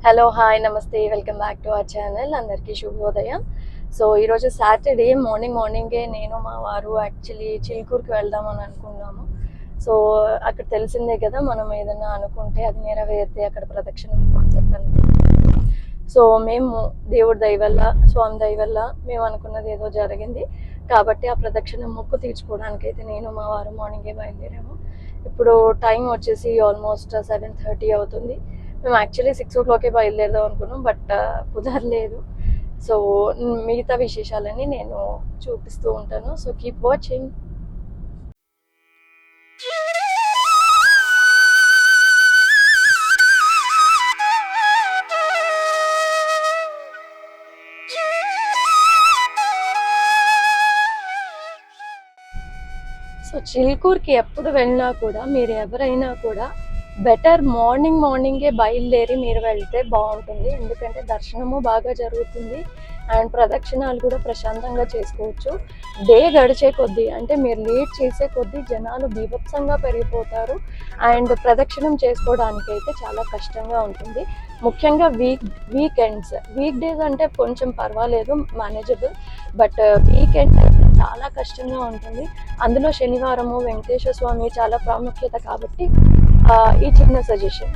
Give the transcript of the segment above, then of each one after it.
Hello hi నమస్తే welcome back to our channel. అందరికీ శుభోదయం. సో ఈరోజు సాటర్డే మార్నింగే నేను మా వారు యాక్చువల్లీ చిలుకూరుకి వెళ్దామని అనుకున్నాము. సో అక్కడ తెలిసిందే కదా, మనం ఏదైనా అనుకుంటే అది నెరవేరితే అక్కడ ప్రదక్షిణ అనుకుంటాం. సో మేము దేవుడి దయ వల్ల, స్వామి దయ వల్ల మేము అనుకున్నది ఏదో జరిగింది కాబట్టి ఆ ప్రదక్షిణ మొక్కు తీర్చుకోవడానికి అయితే నేను మా వారు మార్నింగే బయలుదేరాము. ఇప్పుడు టైం వచ్చేసి ఆల్మోస్ట్ 7:30 అవుతుంది. మేము యాక్చువల్లీ 6 o'clock బయలుదేరదాం అనుకున్నాం, బట్ కుదరలేదు. సో మిగతా విశేషాలని నేను చూపిస్తూ ఉంటాను. So keep watching. సో చిలుకూరుకి ఎప్పుడు వెళ్ళినా కూడా మీరు ఎవరైనా కూడా బెటర్ మార్నింగే బయలుదేరి మీరు వెళ్తే బాగుంటుంది. ఎందుకంటే దర్శనము బాగా జరుగుతుంది అండ్ ప్రదక్షిణాలు కూడా ప్రశాంతంగా చేసుకోవచ్చు. డే గడిచే కొద్దీ, అంటే మీరు లేట్ చేసే కొద్దీ జనాలు బీభత్సంగా పెరిగిపోతారు అండ్ ప్రదక్షిణం చేసుకోవడానికి అయితే చాలా కష్టంగా ఉంటుంది. ముఖ్యంగా వీకెండ్స్, వీక్ డేస్ అంటే కొంచెం పర్వాలేదు, మేనేజబుల్. బట్ వీకెండ్ అయితే చాలా కష్టంగా ఉంటుంది. అందులో శనివారము వెంకటేశ్వర స్వామి చాలా ప్రాముఖ్యత కాబట్టి ఈ చిన్న సజెషన్.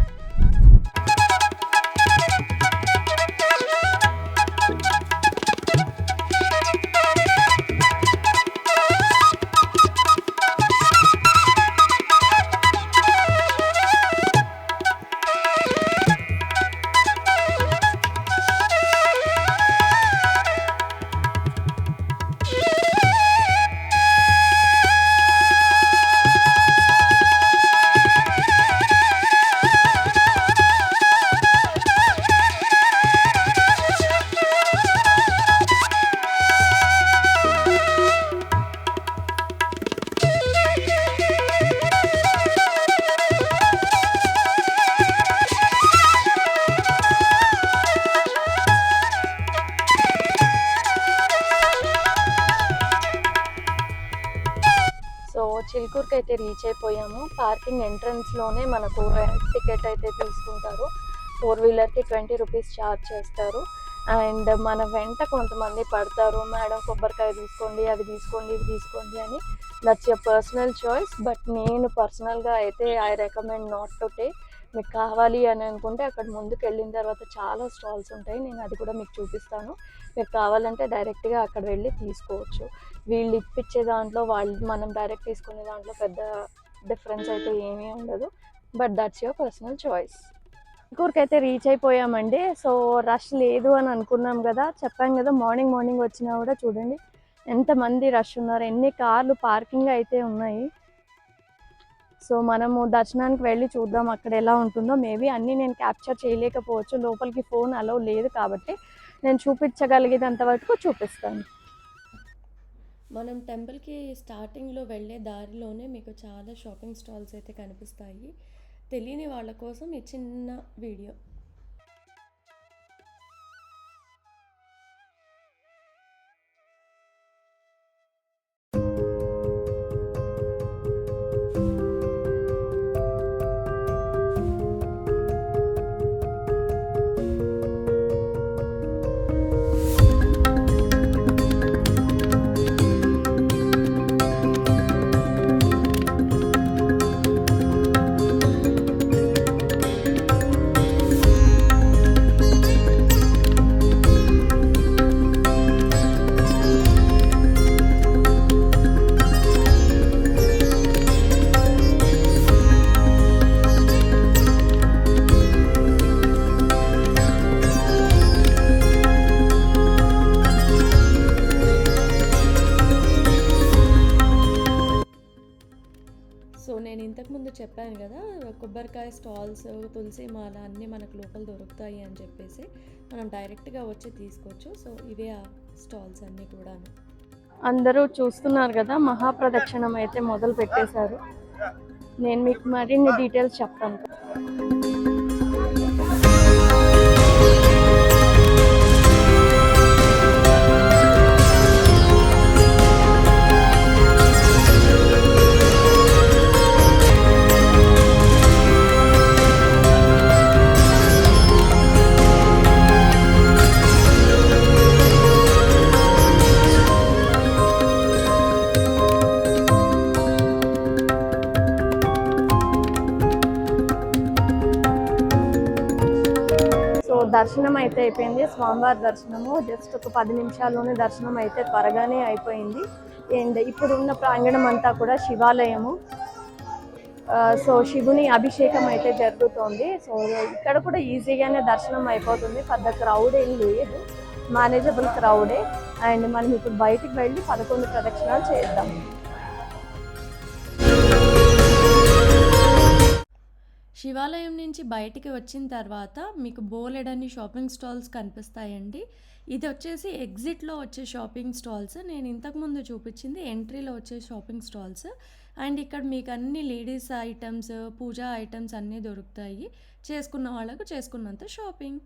చిలుకూరుకి అయితే రీచ్ అయిపోయాము. పార్కింగ్ ఎంట్రన్స్లోనే మనకు టికెట్ అయితే తీసుకుంటారు. 4-wheelerకి 20 రూపీస్ ఛార్జ్ చేస్తారు. అండ్ మన వెంట కొంతమంది పడతారు, మేడం కొబ్బరికాయ తీసుకోండి, అది తీసుకోండి, ఇది తీసుకోండి అని. That's your personal choice. But నేను పర్సనల్గా అయితే I recommend not to take. మీకు కావాలి అని అనుకుంటే అక్కడ ముందుకు వెళ్ళిన తర్వాత చాలా స్టాల్స్ ఉంటాయి, నేను అది కూడా మీకు చూపిస్తాను. మీకు కావాలంటే డైరెక్ట్గా అక్కడ వెళ్ళి తీసుకోవచ్చు. వీళ్ళు ఇప్పించే దాంట్లో మనం డైరెక్ట్ తీసుకునే దాంట్లో పెద్ద డిఫరెన్స్ అయితే ఏమీ ఉండదు. But that's your personal choice. చిలుకూరుకి అయితే రీచ్ అయిపోయామండి. సో రష్ లేదు అని అనుకున్నాం కదా, చెప్పాం కదా మార్నింగ్ వచ్చినా కూడా చూడండి ఎంతమంది రష్ ఉన్నారు, ఎన్ని కార్లు పార్కింగ్ అయితే ఉన్నాయి. సో మనము దర్శనానికి వెళ్ళి చూద్దాం అక్కడ ఎలా ఉంటుందో. మేబీ అన్నీ నేను క్యాప్చర్ చేయలేకపోవచ్చు, లోపలికి ఫోన్ అలౌ లేదు కాబట్టి నేను చూపించగలిగేంత వరకు చూపిస్తాను. మనం టెంపుల్కి స్టార్టింగ్లో వెళ్ళే దారిలోనే మీకు చాలా షాపింగ్ స్టాల్స్ అయితే కనిపిస్తాయి. తెలియని వాళ్ళ కోసం ఈ చిన్న వీడియో. నేను ఇంతకుముందు చెప్పాను కదా, కొబ్బరికాయ స్టాల్స్, తులసి మాల అన్నీ మనకు లోపల దొరుకుతాయి అని చెప్పేసి మనం డైరెక్ట్గా వచ్చి తీసుకోవచ్చు. సో ఇవే ఆ స్టాల్స్ అన్నీ కూడా. అందరూ చూస్తున్నారు కదా, మహాప్రదక్షిణం అయితే మొదలు పెట్టేశారు. నేను మీకు మరిన్ని డీటెయిల్స్ చెప్తాను. దర్శనం అయితే అయిపోయింది, స్వామివారి దర్శనము జస్ట్ ఒక 10 నిమిషాల్లోనే దర్శనం అయితే త్వరగానే అయిపోయింది. అండ్ ఇప్పుడు ఉన్న ప్రాంగణం అంతా కూడా శివాలయము. సో శివుని అభిషేకం అయితే జరుగుతోంది. సో ఇక్కడ కూడా ఈజీగానే దర్శనం అయిపోతుంది, పెద్ద క్రౌడ్ ఏం లేదు, మేనేజబుల్ క్రౌడే. అండ్ మనం ఇప్పుడు బయటికి వెళ్ళి 11 ప్రదక్షిణాలు చేద్దాం. శివాలయం నుంచి బయటికి వచ్చిన తర్వాత మీకు బోలెడన్ని షాపింగ్ స్టాల్స్ కనిపిస్తాయండి. ఇది వచ్చేసి ఎగ్జిట్లో వచ్చే షాపింగ్ స్టాల్స్. నేను ఇంతకుముందు చూపించింది ఎంట్రీలో వచ్చే షాపింగ్ స్టాల్స్. అండ్ ఇక్కడ మీకు అన్ని లేడీస్ ఐటమ్స్, పూజా ఐటమ్స్ అన్నీ దొరుకుతాయి. చేసుకున్న వాళ్ళకు చేసుకున్నంత షాపింగ్.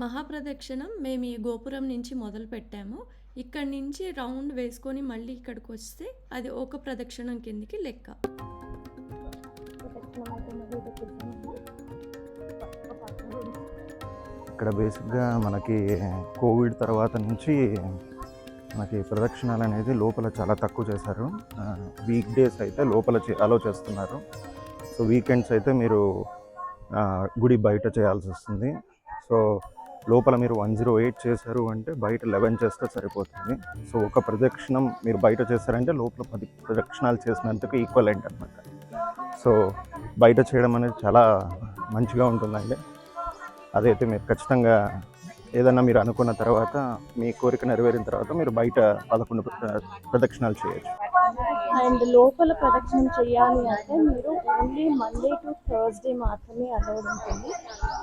మహాప్రదక్షిణం మేము ఈ గోపురం నుంచి మొదలు పెట్టాము. ఇక్కడి నుంచి రౌండ్ వేసుకొని మళ్ళీ ఇక్కడికి వస్తే అది ఒక ప్రదక్షిణం కిందికి లెక్క. ఇక్కడ బేసిక్గా మనకి కోవిడ్ తర్వాత నుంచి మనకి ప్రదక్షిణాలు అనేది లోపల చాలా తక్కువ చేశారు. వీక్ డేస్ అయితే లోపల అలో చేస్తున్నారు. సో వీకెండ్స్ అయితే మీరు గుడి బయట చేయాల్సి వస్తుంది. సో లోపల మీరు 108 చేశారు అంటే బయట 11 చేస్తే సరిపోతుంది. సో ఒక ప్రదక్షిణం మీరు బయట చేస్తారంటే లోపల 10 ప్రదక్షిణాలు చేసినందుకు ఈక్వలెంట్ అనమాట. సో బయట చేయడం అనేది చాలా మంచిగా ఉంటుందండి. అదైతే మీరు ఖచ్చితంగా ఏదన్నా మీరు అనుకున్న తర్వాత మీ కోరిక నెరవేరిన తర్వాత మీరు బయట 11 ప్రదక్షిణాలు చేయొచ్చు. అండ్ లోపల ప్రదక్షిణం చేయాలి అంటే మీరు ఓన్లీ మండే టు థర్స్డే మాత్రమే అలౌడ్ ఉంటుంది.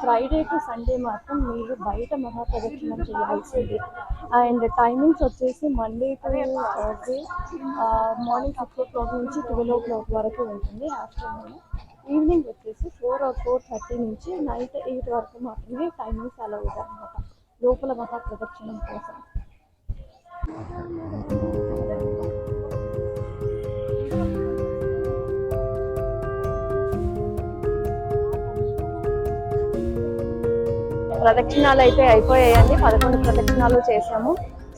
ఫ్రైడే టు సండే మాత్రం మీరు బయట మహాప్రదక్షిణం చేయాల్సింది. అండ్ టైమింగ్స్ వచ్చేసి Monday to Thursday morning 6 o'clock నుంచి 12 o'clock వరకు ఉంటుంది ఆఫ్టర్నూన్. ఈవినింగ్ వచ్చేసి 4 or 4:30 నుంచి నైట్ 8 వరకు మాత్రమే టైమింగ్స్ అలౌడ్ అనమాట లోపల మహాప్రదక్షిణం కోసం. ప్రదక్షిణాలు అయితే అయిపోయాయండి, 11 ప్రదక్షిణాలు చేసాము.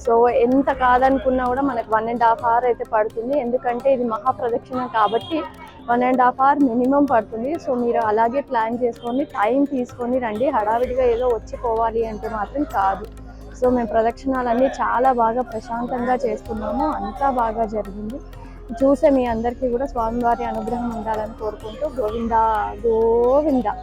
సో ఎంత కాదనుకున్నా కూడా మనకు 1.5 hour అయితే పడుతుంది, ఎందుకంటే ఇది మహాప్రదక్షిణం కాబట్టి 1.5 hour మినిమం పడుతుంది. సో మీరు అలాగే ప్లాన్ చేసుకొని టైం తీసుకొని రండి, హడావిడిగా ఏదో వచ్చిపోవాలి అంటే మాత్రం కాదు. సో మేము ప్రదక్షిణాలన్నీ చాలా బాగా ప్రశాంతంగా చేసుకున్నాము, అంతా బాగా జరిగింది. చూసే మీ అందరికీ కూడా స్వామివారి అనుగ్రహం ఉండాలని కోరుకుంటూ గోవిందా గోవిందా.